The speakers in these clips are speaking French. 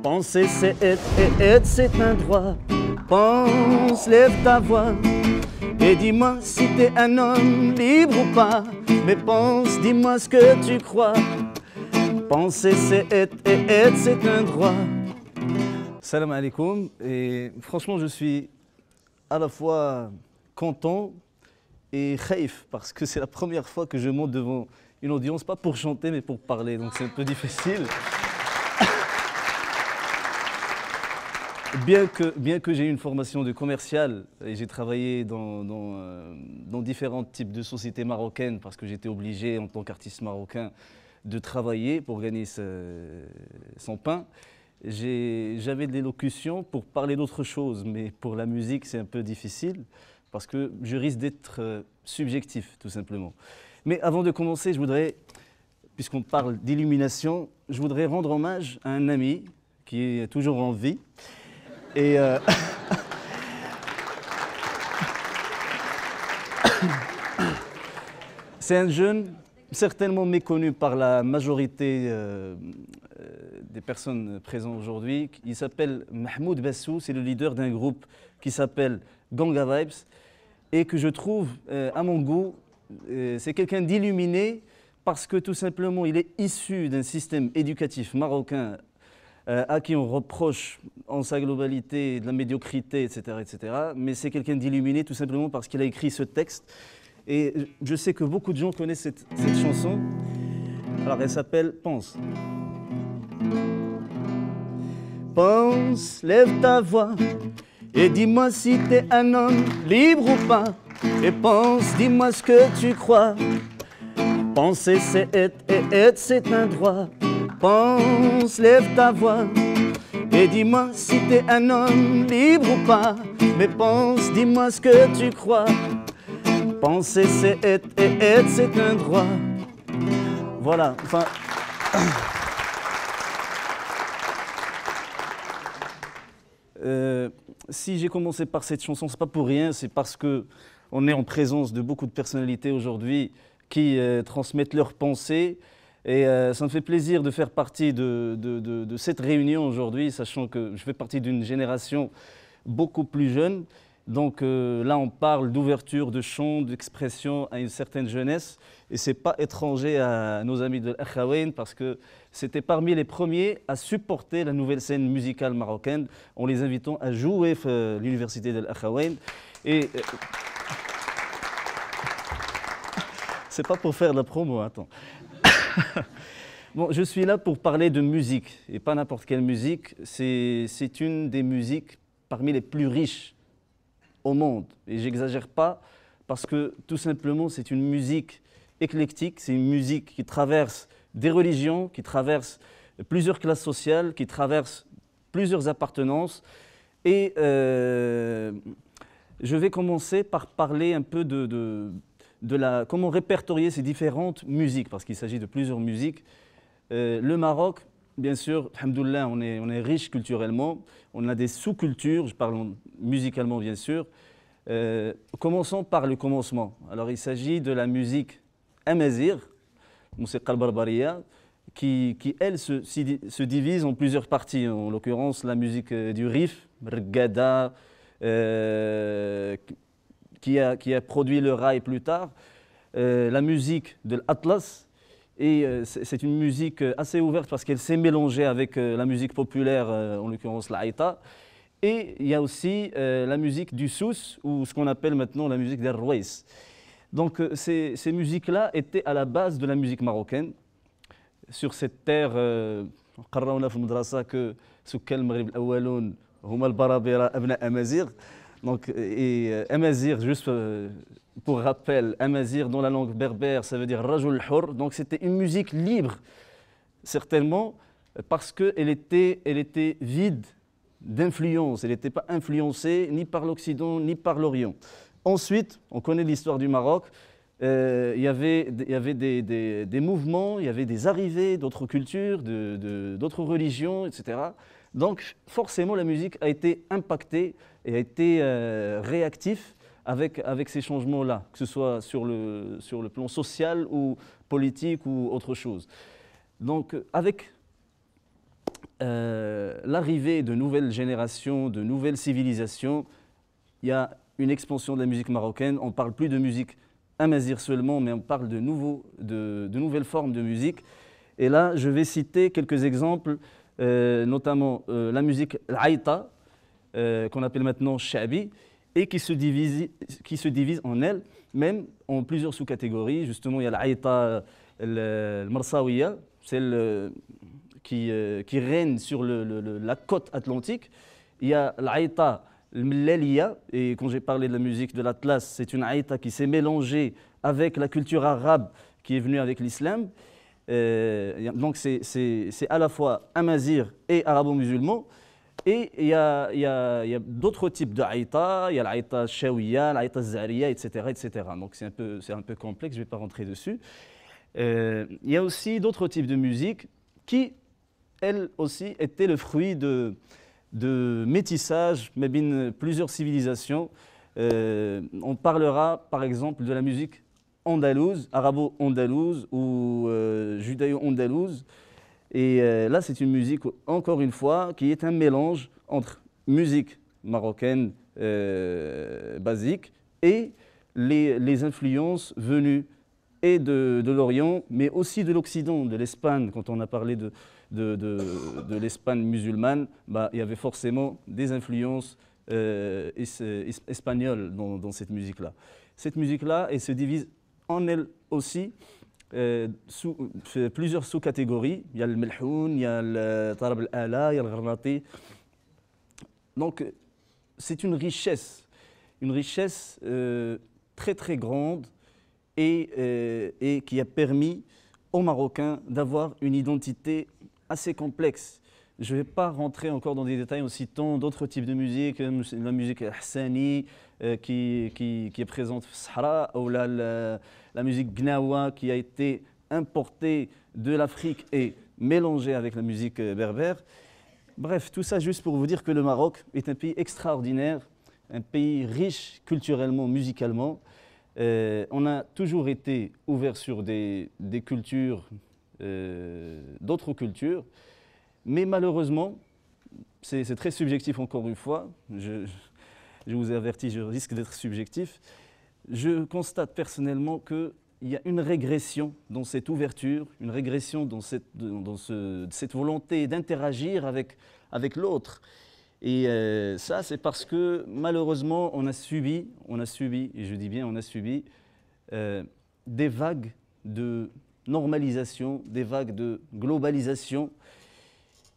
Penser c'est être et être c'est un droit. Pense, lève ta voix et dis-moi si t'es un homme libre ou pas. Mais pense, dis-moi ce que tu crois. Penser c'est être et être c'est un droit. Salam alaikum. Et franchement, je suis à la fois content et khaïf parce que c'est la première fois que je monte devant une audience, pas pour chanter mais pour parler, donc c'est un peu difficile. Bien que j'ai une formation de commercial et j'ai travaillé dans différents types de sociétés marocaines parce que j'étais obligé en tant qu'artiste marocain de travailler pour gagner son pain, j'avais des locutions pour parler d'autre chose, mais pour la musique c'est un peu difficile parce que je risque d'être subjectif tout simplement. Mais avant de commencer, je voudrais, puisqu'on parle d'illumination, je voudrais rendre hommage à un ami qui est toujours en vie. Et c'est un jeune certainement méconnu par la majorité des personnes présentes aujourd'hui. Il s'appelle Mahmoud Bassou, c'est le leader d'un groupe qui s'appelle Ganga Vibes et que je trouve, à mon goût, c'est quelqu'un d'illuminé parce que tout simplement il est issu d'un système éducatif marocain à qui on reproche en sa globalité de la médiocrité, etc. etc. Mais c'est quelqu'un d'illuminé tout simplement parce qu'il a écrit ce texte. Et je sais que beaucoup de gens connaissent cette chanson. Alors elle s'appelle Pense. Pense, lève ta voix et dis-moi si t'es un homme libre ou pas. Et pense, dis-moi ce que tu crois. Penser c'est être et être c'est un droit. Pense, lève ta voix et dis-moi si t'es un homme libre ou pas. Mais pense, dis-moi ce que tu crois. Penser c'est être et être c'est un droit. Voilà, enfin... si j'ai commencé par cette chanson, c'est pas pour rien, c'est parce que on est en présence de beaucoup de personnalités aujourd'hui qui transmettent leurs pensées. Et ça me fait plaisir de faire partie de cette réunion aujourd'hui, sachant que je fais partie d'une génération beaucoup plus jeune. Donc là, on parle d'ouverture de champ, d'expression à une certaine jeunesse. Et ce n'est pas étranger à nos amis de l'Akhawayn, parce que c'était parmi les premiers à supporter la nouvelle scène musicale marocaine, en les invitant à jouer à l'université de l'Akhawayn. Et c'est pas pour faire de la promo, attends. Bon, je suis là pour parler de musique, et pas n'importe quelle musique. C'est une des musiques parmi les plus riches au monde. Et j'exagère pas, parce que tout simplement, c'est une musique éclectique, c'est une musique qui traverse des religions, qui traverse plusieurs classes sociales, qui traverse plusieurs appartenances. Et je vais commencer par parler un peu comment répertorier ces différentes musiques, parce qu'il s'agit de plusieurs musiques. Le Maroc, bien sûr, alhamdoulilah, on est riche culturellement, on a des sous-cultures, je parle musicalement bien sûr. Commençons par le commencement. Alors il s'agit de la musique amazigh, Musiqa al-Barbariya, qui elle se divise en plusieurs parties, en l'occurrence la musique du Rif, Rgada, qui a produit le rail plus tard, la musique de l'Atlas, et c'est une musique assez ouverte parce qu'elle s'est mélangée avec la musique populaire, en l'occurrence l'Aïta, et il y a aussi la musique du Souss, ou ce qu'on appelle maintenant la musique des Rouès. Donc ces musiques-là étaient à la base de la musique marocaine, sur cette terre, قررونا في المدرسة que سكان المغرب الأولون هما البرابرة أبناء أمازيغ. Donc, Amazigh, juste pour rappel, Amazigh dans la langue berbère, ça veut dire Rajul Hur. Donc c'était une musique libre, certainement, parce qu'elle était vide d'influence. Elle n'était pas influencée ni par l'Occident, ni par l'Orient. Ensuite, on connaît l'histoire du Maroc. Il y avait des mouvements, il y avait des arrivées d'autres cultures, d'autres religions, etc. Donc forcément la musique a été impactée et a été réactive avec ces changements-là, que ce soit sur le plan social ou politique ou autre chose. Donc avec l'arrivée de nouvelles générations, de nouvelles civilisations, il y a une expansion de la musique marocaine. On ne parle plus de musique amazigh seulement, mais on parle de nouvelles formes de musique. Et là, je vais citer quelques exemples, notamment la musique l'Aïta, qu'on appelle maintenant Shabi, et qui se divise en elle, même en plusieurs sous-catégories. Justement, il y a l'Aïta al-Marsawiya, celle qui règne sur la côte atlantique. Il y a l'Aïta al-Millaliya, et quand j'ai parlé de la musique de l'Atlas, c'est une Aïta qui s'est mélangée avec la culture arabe qui est venue avec l'islam. Donc c'est à la fois amazigh et arabo-musulman. Et il y a d'autres types de Aïta, il y a l'Aïta Shawiya, l'Aïta Zariya, etc., etc. Donc c'est un peu complexe, je ne vais pas rentrer dessus. Il y a aussi d'autres types de musique qui, elles aussi, étaient le fruit de métissage, mais bien plusieurs civilisations. On parlera par exemple de la musique andalouse, arabo-andalouse ou judéo-andalouse. Et là, c'est une musique, encore une fois, qui est un mélange entre musique marocaine basique et les influences venues et de l'Orient, mais aussi de l'Occident, de l'Espagne. Quand on a parlé de l'Espagne musulmane, bah, il y avait forcément des influences espagnoles dans cette musique-là. Cette musique-là, elle se divise en elle aussi plusieurs sous-catégories. Il y a le melhoun, il y a le tarab al-ala, il y a le gharnati. Donc, c'est une richesse très très grande et qui a permis aux Marocains d'avoir une identité assez complexe. Je ne vais pas rentrer encore dans des détails en citant d'autres types de musique, la musique hassani qui est présente au Sahara, ou la musique gnawa qui a été importée de l'Afrique et mélangée avec la musique berbère. Bref, tout ça juste pour vous dire que le Maroc est un pays extraordinaire, un pays riche culturellement, musicalement. On a toujours été ouvert sur des cultures, d'autres cultures, mais malheureusement, c'est très subjectif encore une fois, je vous ai averti, je risque d'être subjectif, je constate personnellement qu'il y a une régression dans cette ouverture, une régression dans cette volonté d'interagir avec l'autre. Et ça, c'est parce que malheureusement, on a subi, et je dis bien on a subi, des vagues de normalisation, des vagues de globalisation.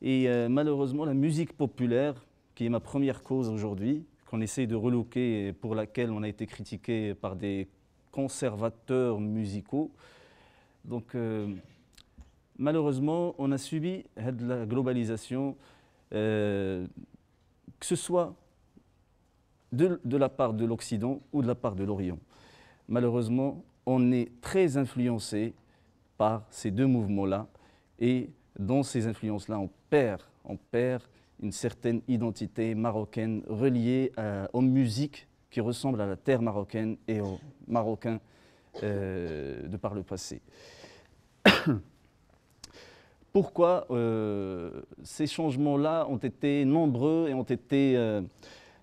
Et malheureusement, la musique populaire, qui est ma première cause aujourd'hui, qu'on essaie de relooker et pour laquelle on a été critiqué par des conservateurs musicaux. Donc, malheureusement, on a subi de la globalisation, que ce soit de la part de l'Occident ou de la part de l'Orient. Malheureusement, on est très influencé par ces deux mouvements-là et dans ces influences-là, on perd une certaine identité marocaine reliée aux musiques qui ressemblent à la terre marocaine et aux Marocains de par le passé. Pourquoi ces changements-là ont été nombreux et ont été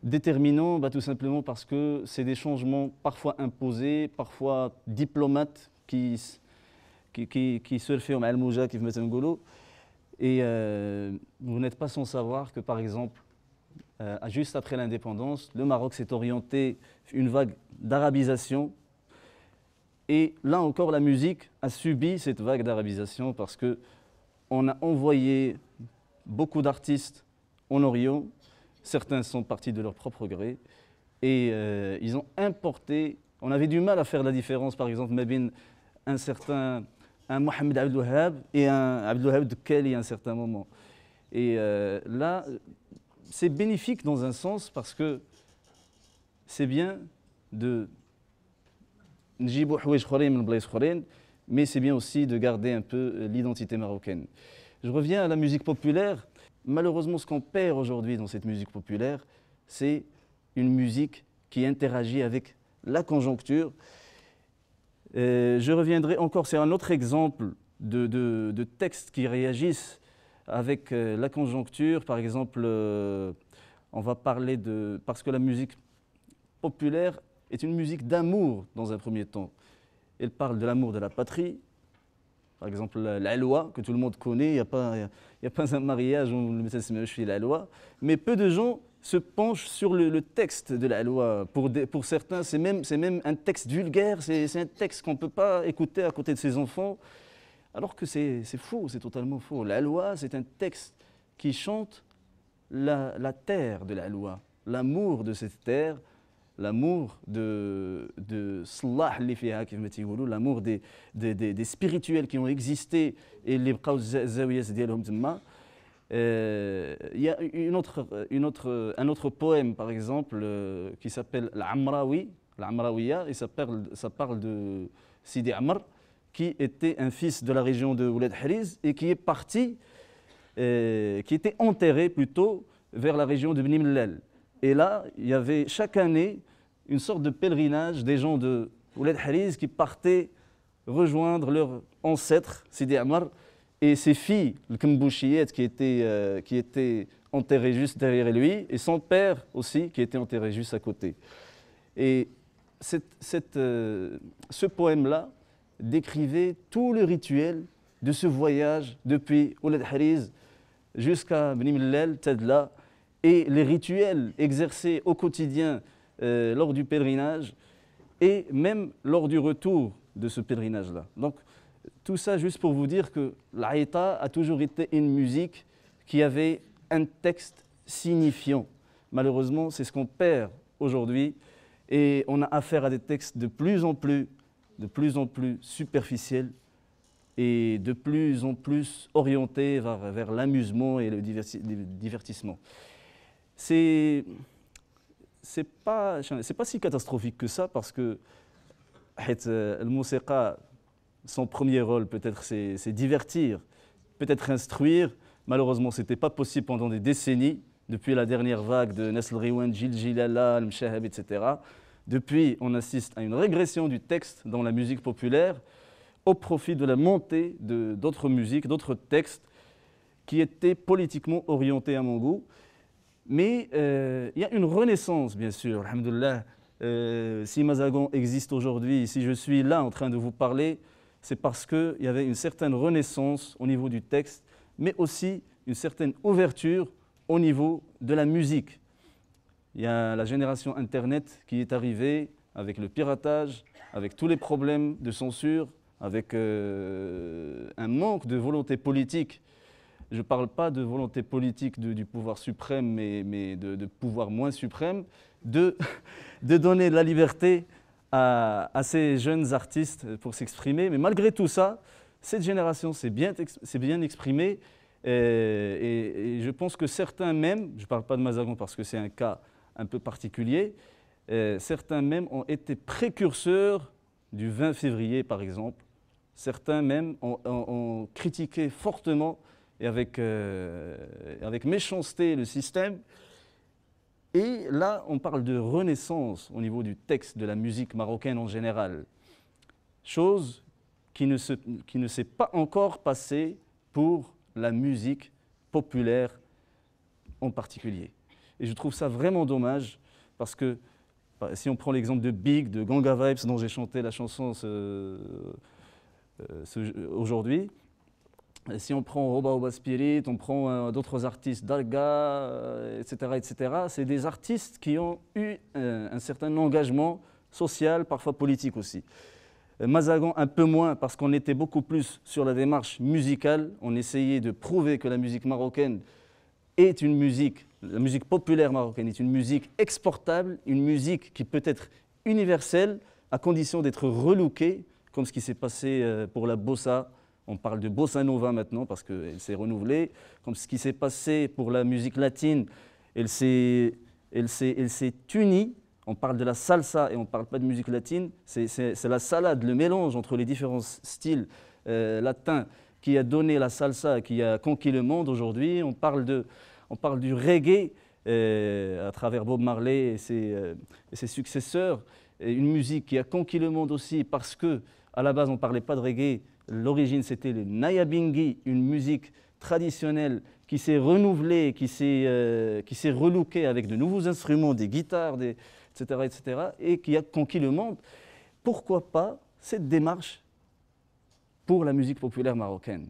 déterminants? Tout simplement parce que c'est des changements parfois imposés, parfois diplomates qui surfent au Al-Mouja, qui mettent un golo. Et vous n'êtes pas sans savoir que, par exemple, juste après l'indépendance, le Maroc s'est orienté une vague d'arabisation. Et là encore, la musique a subi cette vague d'arabisation parce qu'on a envoyé beaucoup d'artistes en Orient. Certains sont partis de leur propre gré. Et ils ont importé. On avait du mal à faire la différence, par exemple, Mabin, un Mohamed Abdel Wahab et un Abdel Wahab de Kali à un certain moment. Et là, c'est bénéfique dans un sens parce que c'est bien de mais c'est bien aussi de garder un peu l'identité marocaine. Je reviens à la musique populaire. Malheureusement, ce qu'on perd aujourd'hui dans cette musique populaire, c'est une musique qui interagit avec la conjoncture. Je reviendrai encore, c'est un autre exemple de textes qui réagissent avec la conjoncture. Par exemple, on va parler de... Parce que la musique populaire est une musique d'amour dans un premier temps. Elle parle de l'amour de la patrie. Par exemple, la loi, que tout le monde connaît, il n'y a pas un mariage où le message c'est la loi. Mais peu de gens se penchent sur le texte de la loi. Pour certains, c'est même un texte vulgaire, c'est un texte qu'on ne peut pas écouter à côté de ses enfants. Alors que c'est faux, c'est totalement faux. La loi, c'est un texte qui chante la terre de la loi, l'amour de cette terre, l'amour de Salah li fiha, l'amour des spirituels qui ont existé et les bqaw zawiyas dialhom tma. Il y a un autre poème, par exemple, qui s'appelle l'Amrawiya, et ça parle de Sidi Amr, qui était un fils de la région de Ouled Hariz et qui est parti, qui était enterré plutôt vers la région de Bni Mellal. Et là, il y avait chaque année une sorte de pèlerinage des gens de Ouled Hariz qui partaient rejoindre leur ancêtre, Sidi Amr, et ses filles, le Kembouchiyet, qui était enterré juste derrière lui, et son père aussi, qui était enterré juste à côté. Et ce poème-là décrivait tout le rituel de ce voyage depuis Ouled Hariz jusqu'à Bni Mellal, Tadla, et les rituels exercés au quotidien lors du pèlerinage et même lors du retour de ce pèlerinage-là. Donc, tout ça juste pour vous dire que l'Aïta a toujours été une musique qui avait un texte signifiant. Malheureusement, c'est ce qu'on perd aujourd'hui et on a affaire à des textes de plus en plus superficiels et de plus en plus orientés vers l'amusement et le divertissement. C'est pas si catastrophique que ça parce que le musiqa, son premier rôle peut-être c'est divertir, peut-être instruire. Malheureusement, ce n'était pas possible pendant des décennies, depuis la dernière vague de Nasl Riwan, Jil Jilala, Al-Mshahab, etc. Depuis, on assiste à une régression du texte dans la musique populaire au profit de la montée d'autres musiques, d'autres textes qui étaient politiquement orientés à mon goût. Mais il y a une renaissance, bien sûr, alhamdoulilah. Si Mazagon existe aujourd'hui, si je suis là en train de vous parler, c'est parce qu'il y avait une certaine renaissance au niveau du texte, mais aussi une certaine ouverture au niveau de la musique. Il y a la génération Internet qui est arrivée avec le piratage, avec tous les problèmes de censure, avec un manque de volonté politique. Je ne parle pas de volonté politique du pouvoir suprême, mais de pouvoir moins suprême, de donner de la liberté à ces jeunes artistes pour s'exprimer. Mais malgré tout ça, cette génération s'est bien exprimée et je pense que certains même, je ne parle pas de Mazagon parce que c'est un cas un peu particulier, certains même ont été précurseurs du 20 février par exemple. Certains même ont critiqué fortement et avec méchanceté le système. Et là, on parle de renaissance au niveau du texte de la musique marocaine en général. Chose qui ne s'est pas encore passée pour la musique populaire en particulier. Et je trouve ça vraiment dommage parce que si on prend l'exemple de Big, de Ganga Vibes, dont j'ai chanté la chanson aujourd'hui, si on prend Roba Oba Spirit, on prend d'autres artistes, Darga, etc., c'est des artistes qui ont eu un certain engagement social, parfois politique aussi. Mazagon un peu moins parce qu'on était beaucoup plus sur la démarche musicale, on essayait de prouver que la musique marocaine est une musique, la musique populaire marocaine est une musique exportable, une musique qui peut être universelle à condition d'être relookée, comme ce qui s'est passé pour la bossa. On parle de bossa nova maintenant parce qu'elle s'est renouvelée, comme ce qui s'est passé pour la musique latine, elle s'est unie. On parle de la salsa et on ne parle pas de musique latine, c'est la salade, le mélange entre les différents styles latins qui a donné la salsa, qui a conquis le monde aujourd'hui. On parle du reggae à travers Bob Marley et ses successeurs, et une musique qui a conquis le monde aussi parce qu'à la base on ne parlait pas de reggae. L'origine, c'était le Nyabinghi, une musique traditionnelle qui s'est renouvelée, qui s'est relookée avec de nouveaux instruments, des guitares, etc., et qui a conquis le monde, pourquoi pas cette démarche pour la musique populaire marocaine?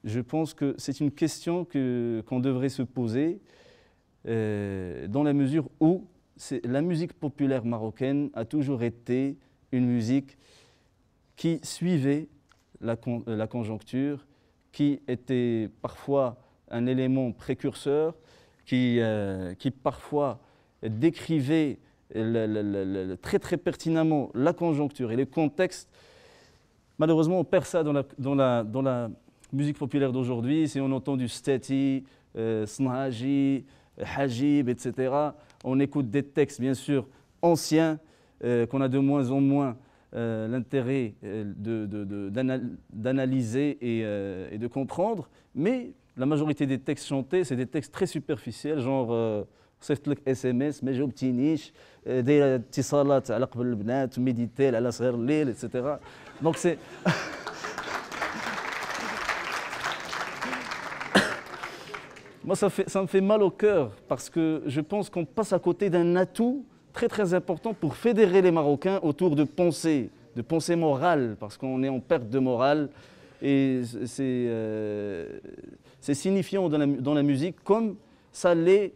Je pense que c'est une question qu'on devrait se poser dans la mesure où la musique populaire marocaine a toujours été une musique qui suivait la conjoncture, qui était parfois un élément précurseur, qui parfois décrivait très très pertinemment la conjoncture et le contexte. Malheureusement, on perd ça dans la musique populaire d'aujourd'hui. Si on entend du Stati, Snahaji, Hajib, etc., on écoute des textes bien sûr anciens qu'on a de moins en moins l'intérêt d'analyser et de comprendre, mais la majorité des textes chantés, c'est des textes très superficiels, genre صيفط لك SMS ما جاوبتينيش دايره اتصالات على قبل البنات ميديتيل على صغير الليل etc. Donc c'est moi ça me fait mal au cœur parce que je pense qu'on passe à côté d'un atout très très important pour fédérer les Marocains autour de pensée morale, parce qu'on est en perte de morale et c'est signifiant dans la musique comme ça l'est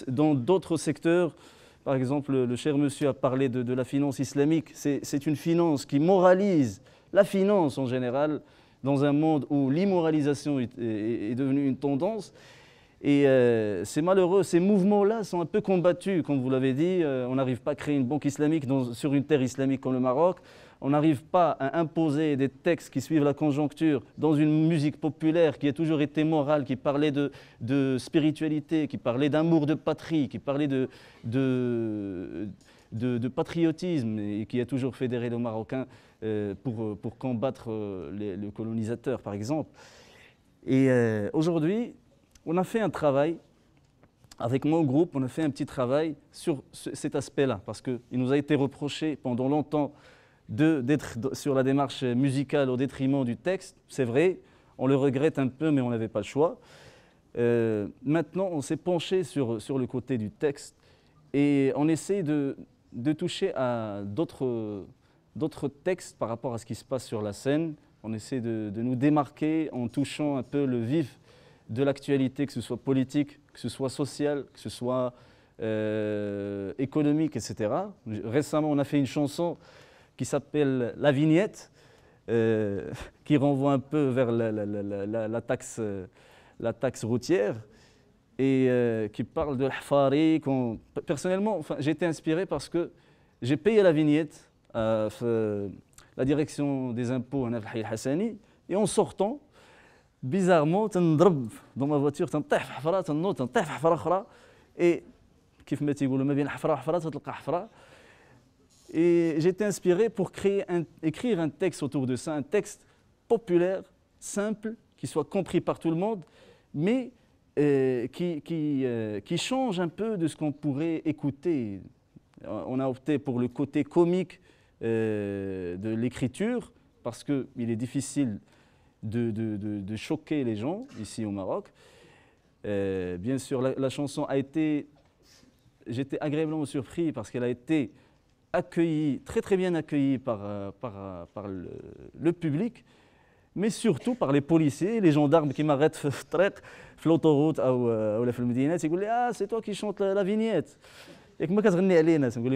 dans d'autres secteurs. Par exemple, le cher monsieur a parlé de la finance islamique. C'est une finance qui moralise la finance en général dans un monde où l'immoralisation est devenue une tendance. Et c'est malheureux, ces mouvements-là sont un peu combattus, comme vous l'avez dit. On n'arrive pas à créer une banque islamique sur une terre islamique comme le Maroc. On n'arrive pas à imposer des textes qui suivent la conjoncture dans une musique populaire qui a toujours été morale, qui parlait de spiritualité, qui parlait d'amour de patrie, qui parlait de patriotisme et qui a toujours fédéré les Marocains pour combattre le colonisateur, par exemple. Et aujourd'hui, on a fait un travail, avec mon groupe, on a fait un petit travail sur cet aspect-là, parce qu'il nous a été reproché pendant longtemps d'être sur la démarche musicale au détriment du texte. C'est vrai, on le regrette un peu, mais on n'avait pas le choix. Maintenant, on s'est penché sur le côté du texte et on essaie de toucher à d'autres textes par rapport à ce qui se passe sur la scène. On essaie de nous démarquer en touchant un peu le vif de l'actualité, que ce soit politique, que ce soit social, que ce soit économique, etc. Récemment, on a fait une chanson qui s'appelle La Vignette, qui renvoie un peu vers la taxe routière et qui parle de l'Hfari. Personnellement, enfin, j'ai été inspiré parce que j'ai payé la vignette à la direction des impôts à Al Hassani et en sortant, bizarrement, dans ma voiture, et et j'ai été inspiré pour écrire un texte autour de ça, un texte populaire, simple, qui soit compris par tout le monde, mais qui change un peu de ce qu'on pourrait écouter. On a opté pour le côté comique de l'écriture, parce qu'il est difficile de choquer les gens ici au Maroc. Bien sûr, la chanson a été... J'étais agréablement surpris parce qu'elle a été accueillie, très très bien accueillie par le public, mais surtout par les policiers, les gendarmes qui m'arrêtent sur l'autoroute ou la Medina, ils disent « Ah, c'est toi qui chantes la vignette !» Et que moi, quand je dis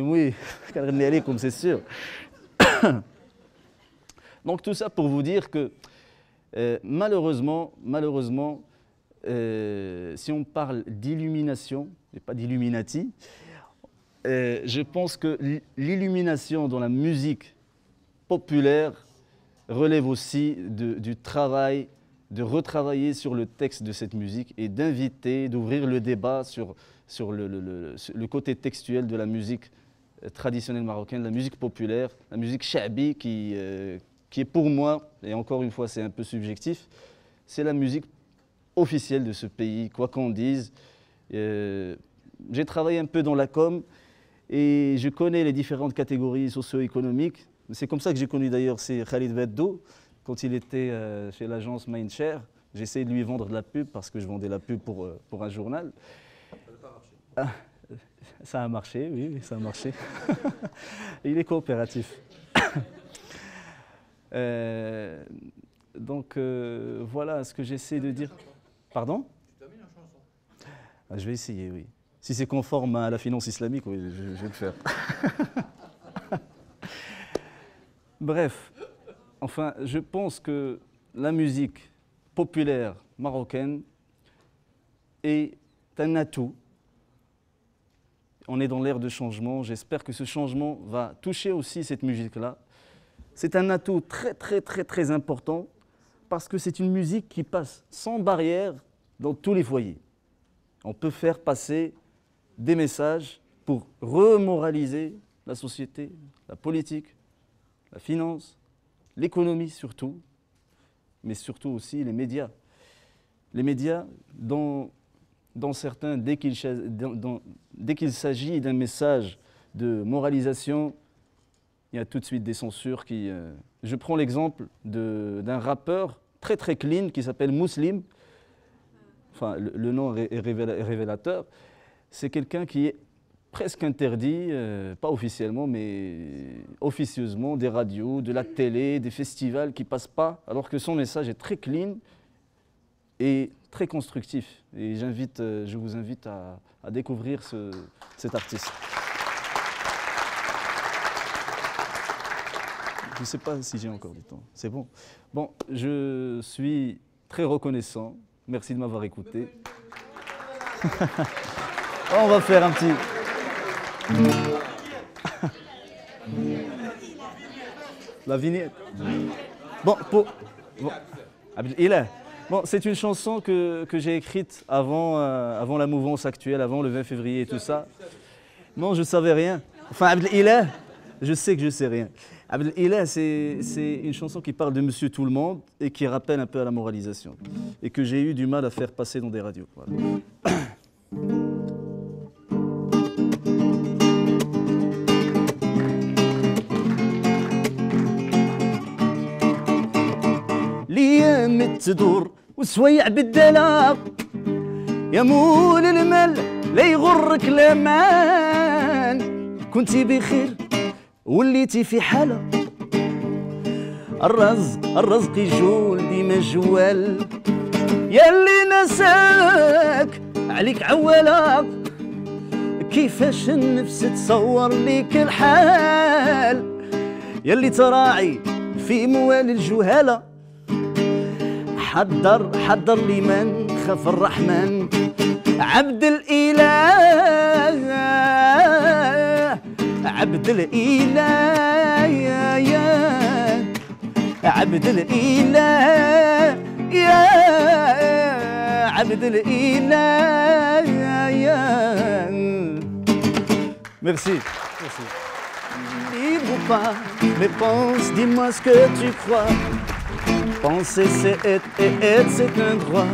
« Oui, quand je c'est sûr !» Donc tout ça pour vous dire que malheureusement, si on parle d'illumination, et pas d'illuminati, je pense que l'illumination dans la musique populaire relève aussi du travail, de retravailler sur le texte de cette musique et d'inviter, d'ouvrir le débat sur le côté textuel de la musique traditionnelle marocaine, la musique populaire, la musique sha'bi qui est pour moi, et encore une fois c'est un peu subjectif, c'est la musique officielle de ce pays, quoi qu'on dise. J'ai travaillé un peu dans la com et je connais les différentes catégories socio-économiques. C'est comme ça que j'ai connu d'ailleurs c'est Khalid Beddou, quand il était chez l'agence Mindshare, j'ai essayé de lui vendre de la pub parce que je vendais la pub pour un journal. Ça n'a pas marché. Ah, ça a marché, oui, ça a marché. Il est coopératif. Donc voilà ce que j'essaie de dire. Pardon? Tu termines la chanson. Ah, je vais essayer, oui. Si c'est conforme à la finance islamique, oui, je vais le faire. Bref, enfin, je pense que la musique populaire marocaine est un atout. On est dans l'ère de changement. J'espère que ce changement va toucher aussi cette musique-là. C'est un atout très, très, très, très important parce que c'est une musique qui passe sans barrière dans tous les foyers. On peut faire passer des messages pour remoraliser la société, la politique, la finance, l'économie surtout, mais surtout aussi les médias. Les médias, dans certains, dès qu'il s'agit d'un message de moralisation, il y a tout de suite des censures qui... Je prends l'exemple d'un rappeur très très clean qui s'appelle Mouslim. Enfin, le nom est révélateur. C'est quelqu'un qui est presque interdit, pas officiellement, mais officieusement, des radios, de la télé, des festivals qui ne passent pas, alors que son message est très clean et très constructif. Et je vous invite à découvrir cet artiste. Je ne sais pas si j'ai encore du temps. C'est bon. Bon, je suis très reconnaissant. Merci de m'avoir écouté. On va faire un petit... La vignette. Bon, bon, c'est une chanson que j'ai écrite avant la mouvance actuelle, avant le 20 février et tout ça. Non, je ne savais rien. Enfin, Abdel, je sais que je ne sais rien. Abdel, c'est une chanson qui parle de Monsieur Tout-le-Monde et qui rappelle un peu à la moralisation. Et que j'ai eu du mal à faire passer dans des radios. Voilà. الأيام تدور وسويع بالدلع يا مول المال لا يغرك الأمان كنتي بخير وليتي في حالة الرزق يجول ديما جوال ياللي نساك عليك عوالة كيفاش النفس تصور ليك الحال ياللي تراعي في موال الجهالة حضر لي من خاف الرحمن عبد الإله عبد الإله يا عبد الإله يا عبد الإله يا Merci. Merci. Libre ou pas, mais pense, dis-moi ce que tu crois. Penser c'est être et être c'est un droit.